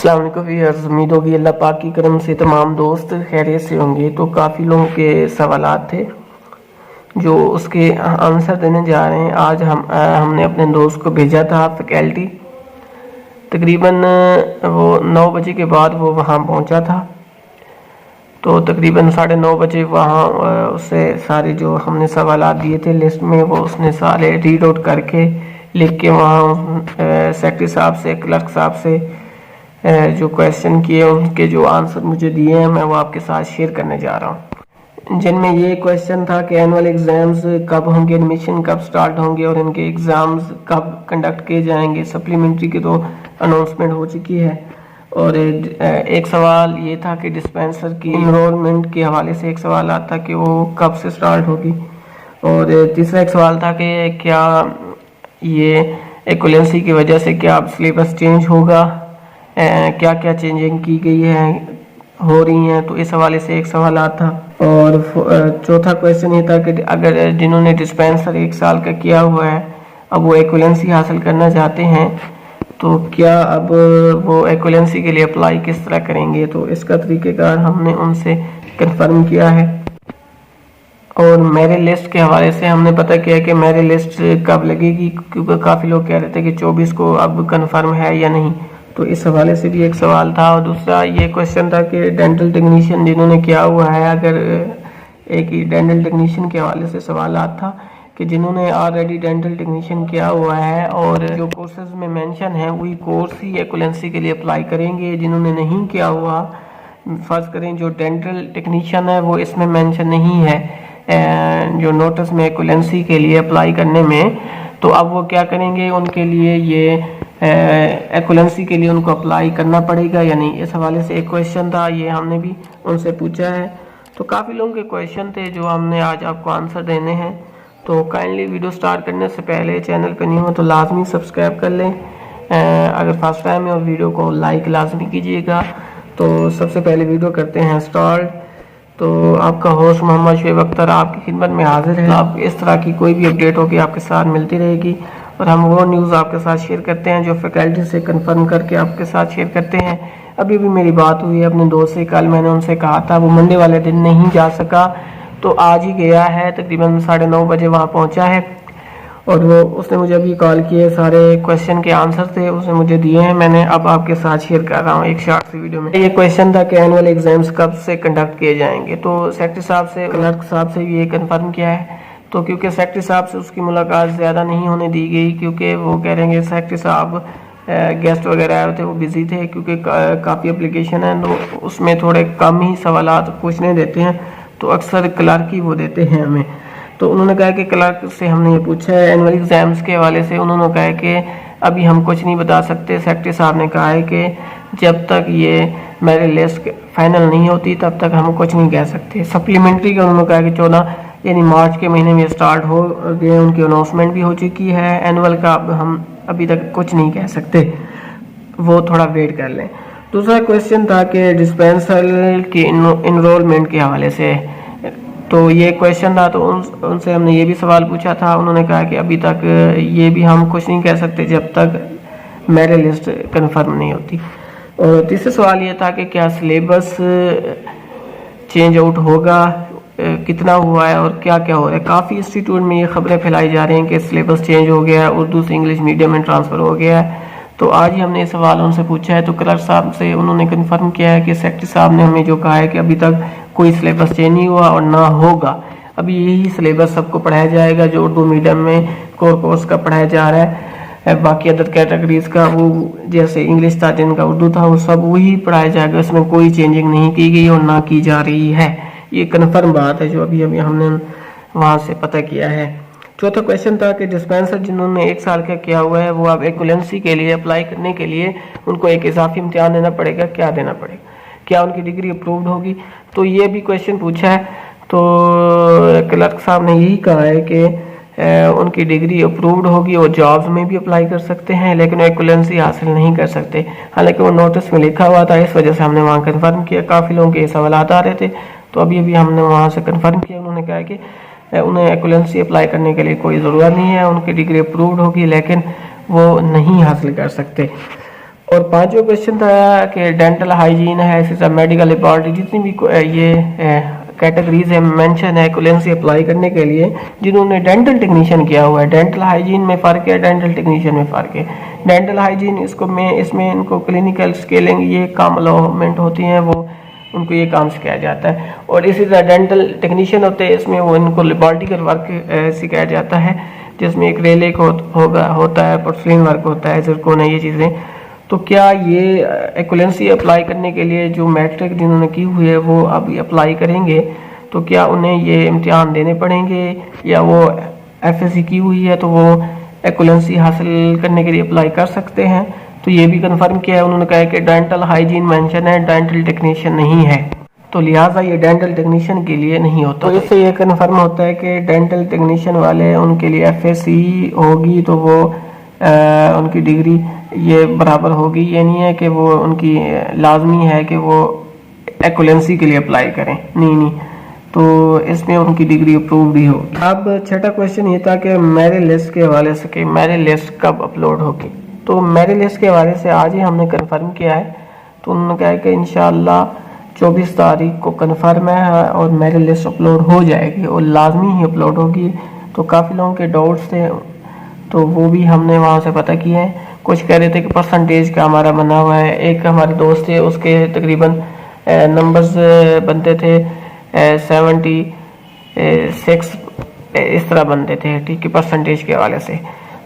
अस्सलाम वालेकुम व्यूअर्स, उम्मीद होगी अल्लाह पाक की करम से तमाम दोस्त खैरियत से होंगे। तो काफ़ी लोगों के सवालात थे जो उसके आंसर देने जा रहे हैं। आज हमने अपने दोस्त को भेजा था फैकल्टी, तकरीबन वो 9 बजे के बाद वो वहाँ पहुँचा था। तो तकरीबन 9:30 बजे वहाँ उससे सारे जो हमने सवालात दिए थे लिस्ट में, वो उसने सारे रीड आउट करके लिख के वहाँ सेक्रेटरी साहब से, क्लर्क साहब से जो क्वेश्चन किए उनके जो आंसर मुझे दिए हैं मैं वो आपके साथ शेयर करने जा रहा हूँ। जिनमें ये क्वेश्चन था कि एनुअल एग्ज़ाम्स कब होंगे, एडमिशन कब स्टार्ट होंगे और इनके एग्ज़ाम्स कब कंडक्ट किए जाएंगे। सप्लीमेंट्री की तो अनाउंसमेंट हो चुकी है। और एक सवाल ये था कि डिस्पेंसर की इनरोलमेंट के हवाले से एक सवाल आता कि वो कब से स्टार्ट होगी। और तीसरा एक सवाल था कि क्या ये एक्विवेलेंसी की वजह से क्या अब सिलेबस चेंज होगा, क्या क्या चेंजिंग की गई है, हो रही हैं। तो इस हवाले से एक सवाल आता। और चौथा क्वेश्चन ये था कि अगर जिन्होंने डिस्पेंसर 1 साल का किया हुआ है अब वो एक्विवेलेंसी हासिल करना चाहते हैं तो क्या अब वो एक्विवेलेंसी के लिए अप्लाई किस तरह करेंगे। तो इसका तरीक़ेकार हमने उनसे कंफर्म किया है। और मेरिट लिस्ट के हवाले से हमने पता किया कि मेरिट लिस्ट कब लगेगी, क्योंकि काफ़ी लोग कह रहे थे कि 24 को अब कंफर्म है या नहीं। तो इस हवाले से भी एक सवाल था। और दूसरा ये क्वेश्चन था कि डेंटल टेक्नीशियन जिन्होंने किया हुआ है, अगर एक ही डेंटल टेक्नीशियन के हवाले से सवाल था कि जिन्होंने ऑलरेडी डेंटल टेक्नीशियन किया हुआ है और जो कोर्सेज में मेंशन है वही कोर्स ही एक्विवेलेंसी के लिए अप्लाई करेंगे। जिन्होंने नहीं किया हुआ, फर्ज करें जो डेंटल टेक्नीशियन है वो इसमें मेंशन नहीं है जो नोटिस में एक्विवेलेंसी के लिए अप्लाई करने में, तो अब वो क्या करेंगे, उनके लिए ये एक्विवेलेंसी के लिए उनको अप्लाई करना पड़ेगा या नहीं। इस हवाले से एक क्वेश्चन था, ये हमने भी उनसे पूछा है। तो काफ़ी लोगों के क्वेश्चन थे जो हमने आज आपको आंसर देने हैं। तो काइंडली वीडियो स्टार्ट करने से पहले चैनल पर न्यू हो तो लाजमी सब्सक्राइब कर लें, अगर फर्स्ट टाइम है और वीडियो को लाइक लाजमी कीजिएगा। तो सबसे पहले वीडियो करते हैं स्टार्ट। तो आपका होस्ट मोहम्मद शुएब अख्तर आपकी खिदमत में हाजिर है। आप इस तरह की कोई भी अपडेट होगी आपके साथ मिलती रहेगी और हम वो न्यूज़ आपके साथ शेयर करते हैं जो फैकल्टी से कंफर्म करके आपके साथ शेयर करते हैं। अभी भी मेरी बात हुई है अपने दोस्त से, कल मैंने उनसे कहा था, वो मंडे वाले दिन नहीं जा सका तो आज ही गया है, तकरीबन 9:30 बजे वहाँ पहुँचा है। और वो उसने मुझे अभी कॉल किए, सारे क्वेश्चन के आंसर थे उसने मुझे दिए हैं, मैंने अब आपके साथ शेयर कर रहा हूँ एक शॉर्ट सी वीडियो में। ये क्वेश्चन था कि एनुअल एग्जाम्स कब से कंडक्ट किए जाएंगे। तो सेक्रेटरी साहब से, क्लर्क साहब से ये कंफर्म किया है। तो क्योंकि सेक्रेटरी साहब से उसकी मुलाकात ज़्यादा नहीं होने दी गई, क्योंकि वो कह रहे हैं सेक्रेटरी साहब गेस्ट वगैरह आए थे, वो बिज़ी थे, क्योंकि काफ़ी एप्लीकेशन है तो उसमें थोड़े कम ही सवालात पूछने देते हैं, तो अक्सर क्लर्क ही वो देते हैं हमें। तो उन्होंने कहा कि क्लर्क से हमने ये पूछा है एनुअल एग्ज़ाम्स के हवाले से, उन्होंने कहा कि अभी हम कुछ नहीं बता सकते। सेक्रेटरी साहब ने कहा है कि जब तक ये मेरिट लिस्ट फाइनल नहीं होती तब तक हम कुछ नहीं कह सकते। सप्लीमेंट्री का उन्होंने कहा कि 14 यानी मार्च के महीने में स्टार्ट हो गए, उनकी अनाउंसमेंट भी हो चुकी है। एनुअल का अब हम अभी तक कुछ नहीं कह सकते, वो थोड़ा वेट कर लें। दूसरा क्वेश्चन था कि डिस्पेंसर की इनरोलमेंट के हवाले से, तो ये क्वेश्चन था। तो उनसे हमने ये भी सवाल पूछा था, उन्होंने कहा कि अभी तक ये भी हम कुछ नहीं कह सकते जब तक मेरिट लिस्ट कंफर्म नहीं होती। और तीसरा सवाल ये था कि क्या सिलेबस चेंज आउट होगा, कितना हुआ है और क्या क्या हो रहा है। काफ़ी इंस्टीट्यूट में ये खबरें फैलाई जा रही हैं कि सिलेबस चेंज हो गया है, उर्दू से इंग्लिश मीडियम में ट्रांसफ़र हो गया है। तो आज ही हमने ये सवाल उनसे पूछा है। तो क्लर्क साहब से उन्होंने कंफर्म किया है कि सेक्रेटरी साहब ने हमें जो कहा है कि अभी तक कोई सिलेबस चेंज नहीं हुआ और ना होगा, अभी यही सिलेबस सबको पढ़ाया जाएगा जो उर्दू मीडियम में कोर कोर्स का पढ़ाया जा रहा है। बाकी अदर कैटेगरीज का वो जैसे इंग्लिश था जिनका उर्दू था वो सब वही पढ़ाया जाएगा, इसमें कोई चेंजिंग नहीं की गई और ना की जा रही है। ये कन्फर्म बात है जो अभी हमने वहाँ से पता किया है। चौथा क्वेश्चन था कि डिस्पेंसर जिन्होंने 1 साल का किया हुआ है वो अब एक्विवेलेंसी के लिए अप्लाई करने के लिए उनको एक इजाफी इम्तिहान देना पड़ेगा, क्या देना पड़ेगा, क्या उनकी डिग्री अप्रूव्ड होगी। तो ये भी क्वेश्चन पूछा है। तो क्लर्क साहब ने यही कहा है कि उनकी डिग्री अप्रूव्ड होगी और जॉब्स में भी अप्लाई कर सकते हैं, लेकिन एक्विवेलेंसी हासिल नहीं कर सकते। हालांकि वो नोटिस में लिखा हुआ था, इस वजह से हमने वहाँ कन्फर्म किया। काफ़ी लोगों के सवाल आ रहे थे तो अभी हमने वहाँ से कन्फर्म किया। उन्होंने कहा कि उन्हें एक्विवेलेंसी अप्लाई करने के लिए कोई ज़रूरत नहीं है, उनकी डिग्री अप्रूव्ड होगी लेकिन वो नहीं हासिल कर सकते। और पांचवा क्वेश्चन था कि डेंटल हाइजीन है, इसी मेडिकल लेबॉर्ट्री, जितनी भी ये कैटेगरीज है मेंशन है एक्विवेलेंसी अप्लाई करने के लिए जिन्होंने डेंटल टेक्नीशियन किया हुआ है। डेंटल हाइजीन में फ़र्क है, डेंटल टेक्नीशियन में फ़र्क है। डेंटल हाइजीन इसमें इनको क्लिनिकल स्केलिंग ये काम अलाउमेंट होती हैं, वो उनको ये काम सिखाया जाता है। और इसी तरह डेंटल टेक्नीशियन होते हैं, इसमें वो इनको लेबॉर्ट्रिकल वर्क सिखाया जाता है, जिसमें एक रेलिक होता है, पोर्सलिन वर्क होता है, जिरकोन है, ये चीज़ें। तो क्या ये एक्विवेलेंसी अप्लाई करने के लिए जो मैट्रिक जिन्होंने की हुई है वो अभी अप्लाई करेंगे, तो क्या उन्हें ये इम्तिहान देने पड़ेंगे, या वो एफएससी की हुई है तो वो एक्विवेलेंसी हासिल करने के लिए अप्लाई कर सकते हैं? तो ये भी कंफर्म किया है उन्होंने, कहा है कि डेंटल हाइजीन मेंशन है, डेंटल टेक्नीशियन नहीं है, तो लिहाजा ये डेंटल टेक्नीशियन के लिए नहीं होता। तो इससे ये कंफर्म होता है कि डेंटल टेक्नीशियन वाले उनके लिए एफएससी होगी तो वो उनकी डिग्री ये बराबर होगी। ये नहीं है कि वो उनकी लाजमी है कि वो एक्विवेलेंसी के लिए अप्लाई करें, नहीं, तो इसमें उनकी डिग्री अप्रूव भी होगी। अब छठा क्वेश्चन ये था कि मेरिट लिस्ट के हवाले से कि मेरिट लिस्ट कब अपलोड होगी। तो मेरिट लिस्ट के हवाले से आज ही हमने कंफर्म किया है, तो उन्होंने कहा कि इंशाल्लाह 24 तारीख को कंफर्म है और मेरिट लिस्ट अपलोड हो जाएगी और लाजमी ही अपलोड होगी। तो काफ़ी लोगों के डाउट्स थे, तो वो भी हमने वहाँ से पता किया है। कुछ कह रहे थे कि परसेंटेज का हमारा बना हुआ है, एक हमारे दोस्त थे उसके तकरीबन नंबर्स बनते थे 76 इस तरह बनते थे, ठीक है, परसेंटेज के हवाले से।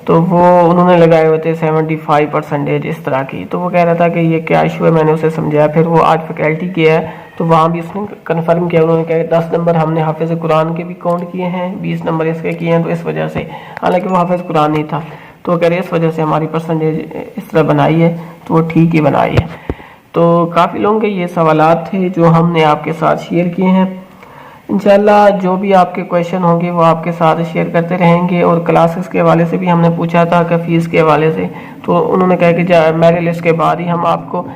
तो वो उन्होंने लगाए हुए थे 75% इस तरह की। तो वो कह रहा था कि ये क्या इशू है, मैंने उसे समझाया। फिर वो आज फैकल्टी किया है तो वहाँ भी उसने कंफर्म किया, उन्होंने कहा 10 नंबर हमने हाफिज़ कुरान के भी काउंट किए हैं, 20 नंबर इसके किए हैं, तो इस वजह से, हालांकि वो हाफिज़ कुरान नहीं था, तो वो कह रहे इस वजह से हमारी परसेंटेज इस तरह बनाई है, तो वो ठीक ही बनाई है। तो काफ़ी लोगों के ये सवालात थे जो हमने आपके साथ शेयर किए हैं। इंशाल्लाह जो भी आपके क्वेश्चन होंगे वो आपके साथ शेयर करते रहेंगे। और क्लासेस के हवाले से भी हमने पूछा था कि फ़ीस के हवाले से, तो उन्होंने कहा कि मेरिट लिस्ट के बाद ही हम आपको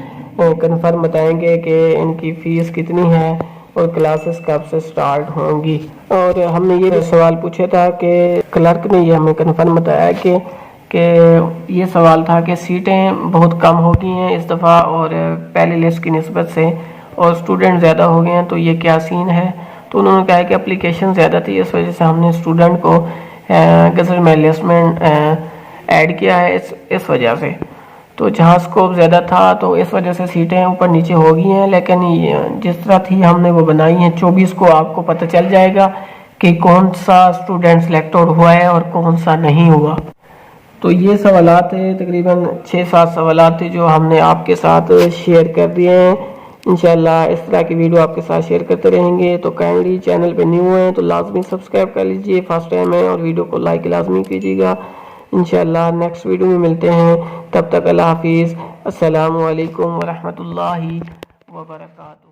कंफर्म बताएंगे कि इनकी फ़ीस कितनी है और क्लासेस कब से स्टार्ट होंगी। और हमने ये भी सवाल पूछा था कि क्लर्क ने ये हमें कंफर्म बताया कि ये सवाल था कि सीटें बहुत कम हो गई हैं इस दफ़ा और पहले लिस्ट की निस्बत से, और स्टूडेंट ज़्यादा हो गए हैं, तो ये क्या सीन है। तो उन्होंने कहा कि एप्लीकेशन ज़्यादा थी, इस वजह से हमने स्टूडेंट को गज़ल में लिस्ट में ऐड किया है इस वजह से। तो जहाँ स्कोप ज़्यादा था तो इस वजह से सीटें ऊपर नीचे हो गई हैं, लेकिन जिस तरह थी हमने वो बनाई हैं। 24 को आपको पता चल जाएगा कि कौन सा स्टूडेंट सेलेक्ट हुआ है और कौन सा नहीं हुआ। तो ये सवालात थे, तकरीबन 6-7 सवालात थे जो हमने आपके साथ शेयर कर दिए हैं। इंशाल्लाह इस तरह की वीडियो आपके साथ शेयर करते रहेंगे। तो काइंडली चैनल पे न्यू हैं तो लाजमी सब्सक्राइब कर लीजिए, फर्स्ट टाइम है, और वीडियो को लाइक लाजमी कीजिएगा। इंशाल्लाह नेक्स्ट वीडियो में मिलते हैं, तब तक अल्लाह हाफिज़, अस्सलामु अलैकुम वरहमतुल्लाहि वबरकातुहू।